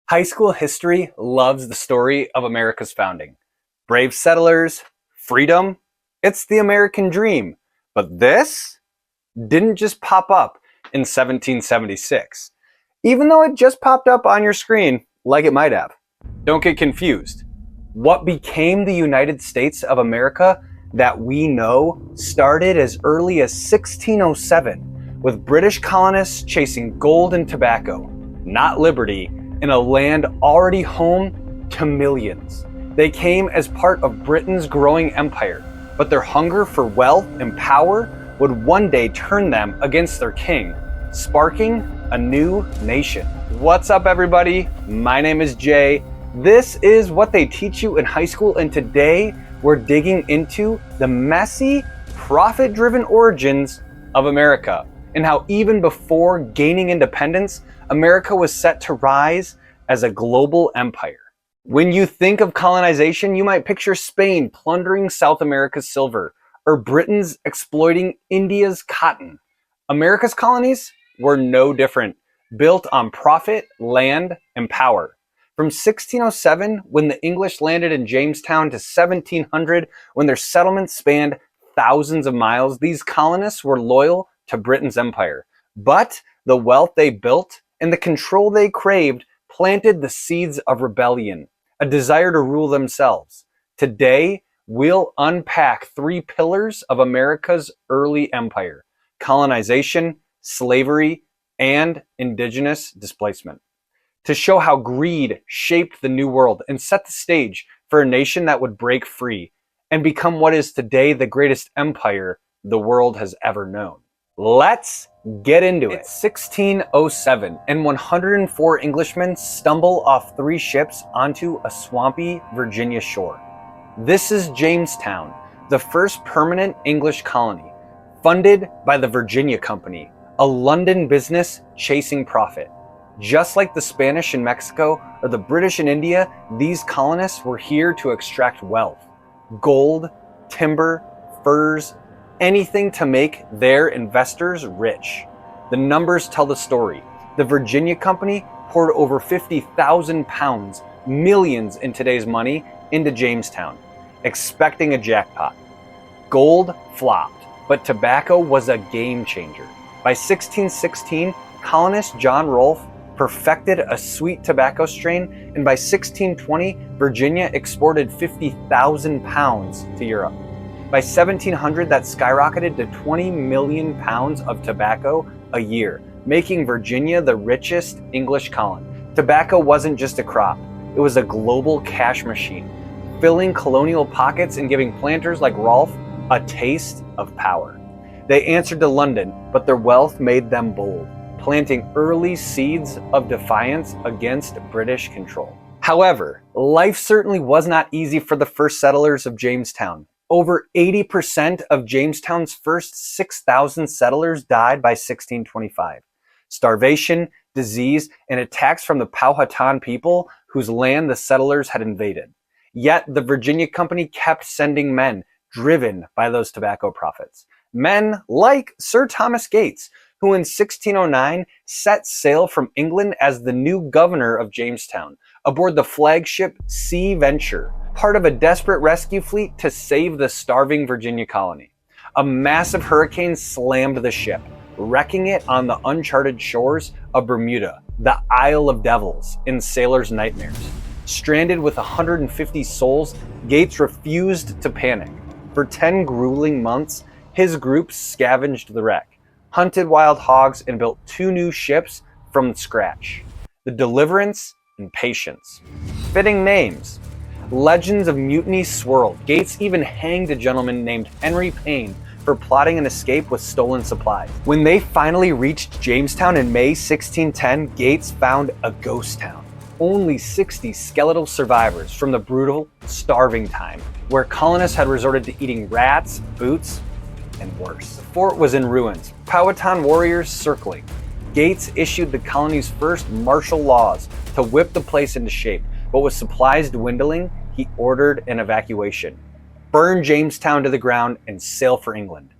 High school history loves the story of America's founding. Brave settlers, freedom, it's the American dream. But this didn't just pop up in 1776, even though it just popped up on your screen like it might have. Don't get confused. What became the United States of America that we know started as early as 1607 with British colonists chasing gold and tobacco, not liberty, in a land already home to millions. They came as part of Britain's growing empire, but their hunger for wealth and power would one day turn them against their king, sparking a new nation. What's up, everybody? My name is Jay. This is what they teach you in high school, and today we're digging into the messy, profit-driven origins of America and how even before gaining independence, America was set to rise as a global empire. When you think of colonization, you might picture Spain plundering South America's silver or Britain's exploiting India's cotton. America's colonies were no different, built on profit, land, and power. From 1607, when the English landed in Jamestown, to 1700, when their settlements spanned thousands of miles, these colonists were loyal to Britain's empire. But the wealth they built and the control they craved planted the seeds of rebellion, a desire to rule themselves. Today, we'll unpack three pillars of America's early empire: colonization, slavery, and indigenous displacement, to show how greed shaped the New World and set the stage for a nation that would break free and become what is today the greatest empire the world has ever known. Let's get into it. It's 1607, and 104 Englishmen stumble off three ships onto a swampy Virginia shore. This is Jamestown, the first permanent English colony, funded by the Virginia Company, a London business chasing profit. Just like the Spanish in Mexico or the British in India, these colonists were here to extract wealth: gold, timber, furs, anything to make their investors rich. The numbers tell the story. The Virginia Company poured over 50,000 pounds, millions in today's money, into Jamestown, expecting a jackpot. Gold flopped, but tobacco was a game changer. By 1616, colonist John Rolfe perfected a sweet tobacco strain, and by 1620, Virginia exported 50,000 pounds to Europe. By 1700, that skyrocketed to 20 million pounds of tobacco a year, making Virginia the richest English colony. Tobacco wasn't just a crop, it was a global cash machine, filling colonial pockets and giving planters like Rolfe a taste of power. They answered to London, but their wealth made them bold, planting early seeds of defiance against British control. However, life certainly was not easy for the first settlers of Jamestown. Over 80% of Jamestown's first 6,000 settlers died by 1625. Starvation, disease, and attacks from the Powhatan people whose land the settlers had invaded. Yet the Virginia Company kept sending men, driven by those tobacco profits. Men like Sir Thomas Gates, who in 1609 set sail from England as the new governor of Jamestown, aboard the flagship Sea Venture, part of a desperate rescue fleet to save the starving Virginia colony. A massive hurricane slammed the ship, wrecking it on the uncharted shores of Bermuda, the Isle of Devils in sailors' nightmares. Stranded with 150 souls, Gates refused to panic. For 10 grueling months, his group scavenged the wreck, hunted wild hogs, and built two new ships from scratch: the Deliverance and Patience. Fitting names. Legends of mutiny swirled. Gates even hanged a gentleman named Henry Payne for plotting an escape with stolen supplies. When they finally reached Jamestown in May 1610, Gates found a ghost town. Only 60 skeletal survivors from the brutal, starving time, where colonists had resorted to eating rats, boots, and worse. The fort was in ruins, Powhatan warriors circling. Gates issued the colony's first martial laws to whip the place into shape, but with supplies dwindling, he ordered an evacuation. Burn Jamestown to the ground and sail for England.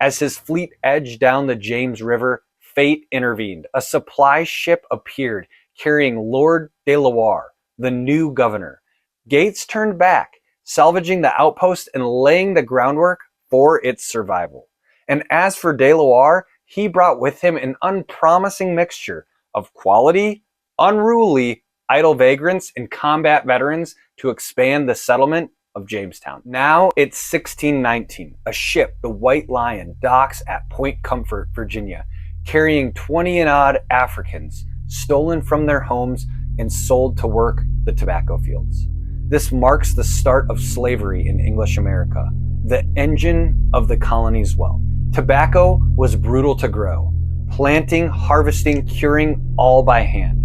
As his fleet edged down the James River, fate intervened. A supply ship appeared, carrying Lord de Loire, the new governor. Gates turned back, salvaging the outpost and laying the groundwork for its survival. And as for de Loire, he brought with him an unpromising mixture of quality, unruly, idle vagrants, and combat veterans to expand the settlement of Jamestown. Now it's 1619. A ship, the White Lion, docks at Point Comfort, Virginia, carrying 20 and odd Africans stolen from their homes and sold to work the tobacco fields. This marks the start of slavery in English America, the engine of the colony's wealth. Tobacco was brutal to grow, planting, harvesting, curing, all by hand.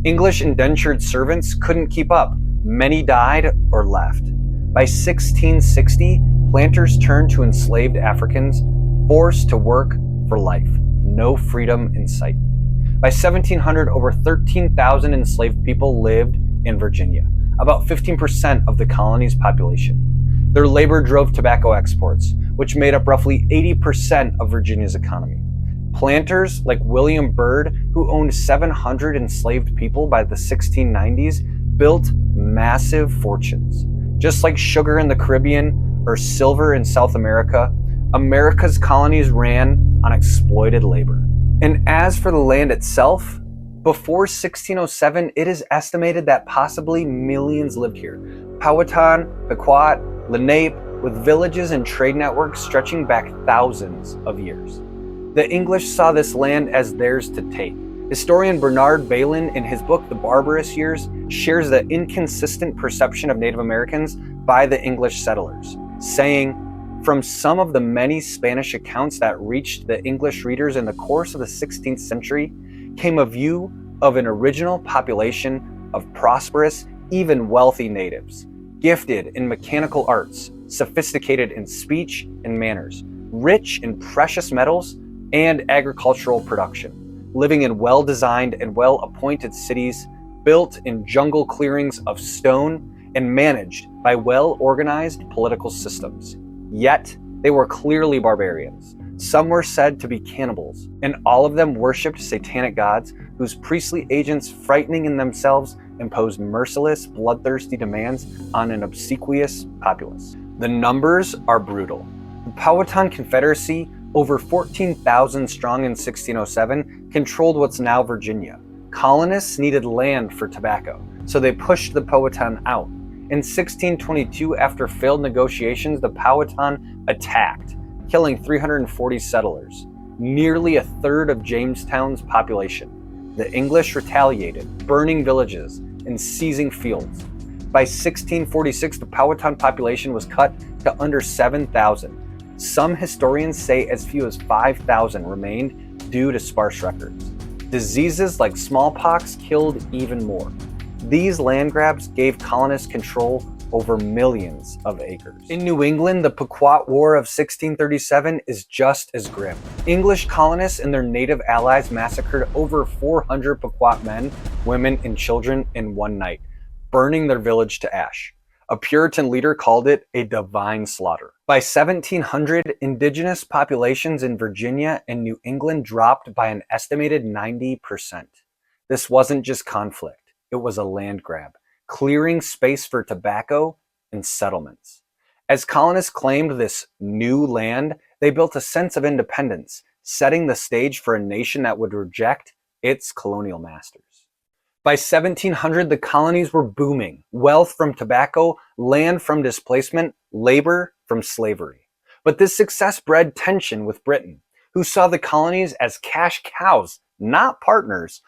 English indentured servants couldn't keep up. Many died or left. By 1660, planters turned to enslaved Africans, forced to work for life. No freedom in sight. By 1700, over 13,000 enslaved people lived in Virginia, about 15% of the colony's population. Their labor drove tobacco exports, which made up roughly 80% of Virginia's economy. Planters like William Byrd, who owned 700 enslaved people by the 1690s, built massive fortunes. Just like sugar in the Caribbean or silver in South America, America's colonies ran on exploited labor. And as for the land itself, before 1607, it is estimated that possibly millions lived here. Powhatan, Pequot, Lenape, with villages and trade networks stretching back thousands of years. The English saw this land as theirs to take. Historian Bernard Bailyn, in his book The Barbarous Years, shares the inconsistent perception of Native Americans by the English settlers, saying, "From some of the many Spanish accounts that reached the English readers in the course of the 16th century came a view of an original population of prosperous, even wealthy natives, gifted in mechanical arts, sophisticated in speech and manners, rich in precious metals and agricultural production, living in well-designed and well-appointed cities, built in jungle clearings of stone and managed by well-organized political systems. Yet, they were clearly barbarians. Some were said to be cannibals, and all of them worshipped satanic gods whose priestly agents, frightening in themselves, imposed merciless, bloodthirsty demands on an obsequious populace." The numbers are brutal. The Powhatan Confederacy, over 14,000 strong in 1607, controlled what's now Virginia. Colonists needed land for tobacco, so they pushed the Powhatan out. In 1622, after failed negotiations, the Powhatan attacked, killing 340 settlers, nearly a third of Jamestown's population. The English retaliated, burning villages and seizing fields. By 1646, the Powhatan population was cut to under 7,000. Some historians say as few as 5,000 remained due to sparse records. Diseases like smallpox killed even more. These land grabs gave colonists control over millions of acres. In New England, the Pequot War of 1637 is just as grim. English colonists and their native allies massacred over 400 Pequot men, women, and children in one night, burning their village to ash. A Puritan leader called it a divine slaughter. By 1700, indigenous populations in Virginia and New England dropped by an estimated 90%. This wasn't just conflict, it was a land grab, clearing space for tobacco and settlements. As colonists claimed this new land, they built a sense of independence, setting the stage for a nation that would reject its colonial masters. By 1700, the colonies were booming. Wealth from tobacco, land from displacement, labor from slavery. But this success bred tension with Britain, who saw the colonies as cash cows, not partners.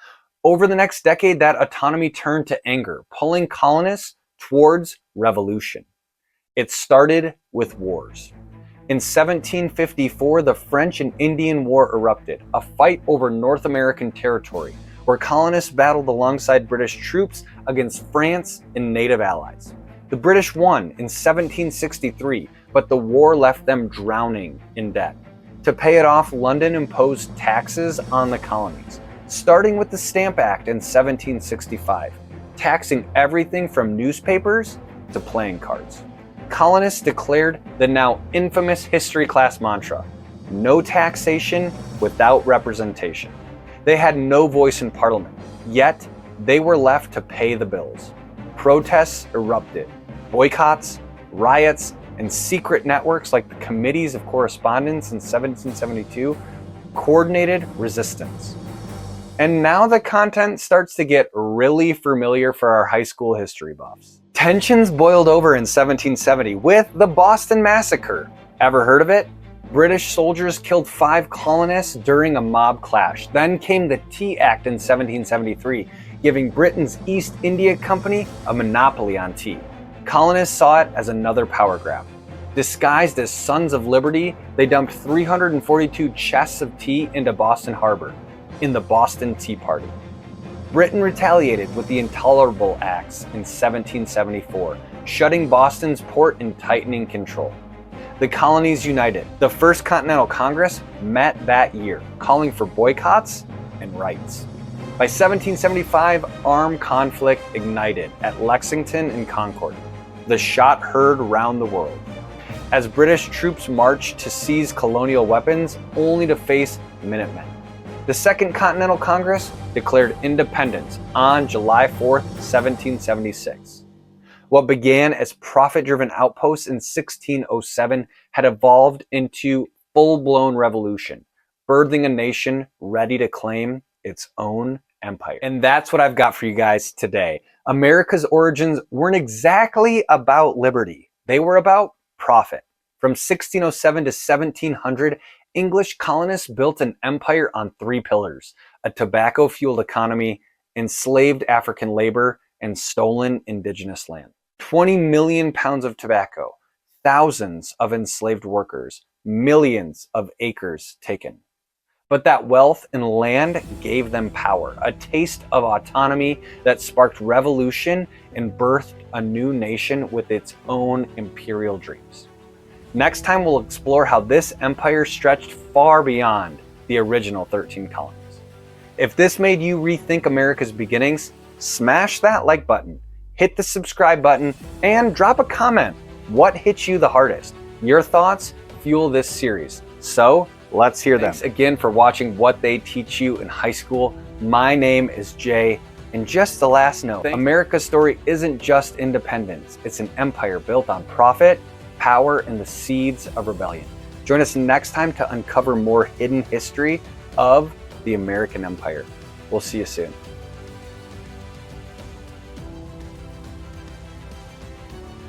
Over the next decade, that autonomy turned to anger, pulling colonists towards revolution. It started with wars. In 1754, the French and Indian War erupted, a fight over North American territory, where colonists battled alongside British troops against France and native allies. The British won in 1763, but the war left them drowning in debt. To pay it off, London imposed taxes on the colonies, starting with the Stamp Act in 1765, taxing everything from newspapers to playing cards. Colonists declared the now infamous history class mantra, "No taxation without representation." They had no voice in Parliament, yet they were left to pay the bills. Protests erupted. Boycotts, riots, and secret networks like the Committees of Correspondence in 1772 coordinated resistance. And now the content starts to get really familiar for our high school history buffs. Tensions boiled over in 1770 with the Boston Massacre. Ever heard of it? British soldiers killed 5 colonists during a mob clash. Then came the Tea Act in 1773, giving Britain's East India Company a monopoly on tea. Colonists saw it as another power grab. Disguised as Sons of Liberty, they dumped 342 chests of tea into Boston Harbor in the Boston Tea Party. Britain retaliated with the Intolerable Acts in 1774, shutting Boston's port and tightening control. The colonies united. The First Continental Congress met that year, calling for boycotts and rights. By 1775, armed conflict ignited at Lexington and Concord. The shot heard round the world, as British troops marched to seize colonial weapons only to face Minutemen. The Second Continental Congress declared independence on July 4th, 1776. What began as profit-driven outposts in 1607 had evolved into full-blown revolution, birthing a nation ready to claim its own empire. And that's what I've got for you guys today. America's origins weren't exactly about liberty. They were about profit. From 1607 to 1700, English colonists built an empire on 3 pillars: a tobacco-fueled economy, enslaved African labor, and stolen indigenous land. 20 million pounds of tobacco, thousands of enslaved workers, millions of acres taken. But that wealth and land gave them power, a taste of autonomy that sparked revolution and birthed a new nation with its own imperial dreams. Next time, we'll explore how this empire stretched far beyond the original 13 colonies. If this made you rethink America's beginnings, smash that like button, hit the subscribe button, and drop a comment. What hit you the hardest? Your thoughts fuel this series, so let's hear them. Thanks again for watching What They Teach You in High School. My name is Jay, and just the last note, America's story isn't just independence. It's an empire built on profit, power, and the seeds of rebellion. Join us next time to uncover more hidden history of the American Empire. We'll see you soon.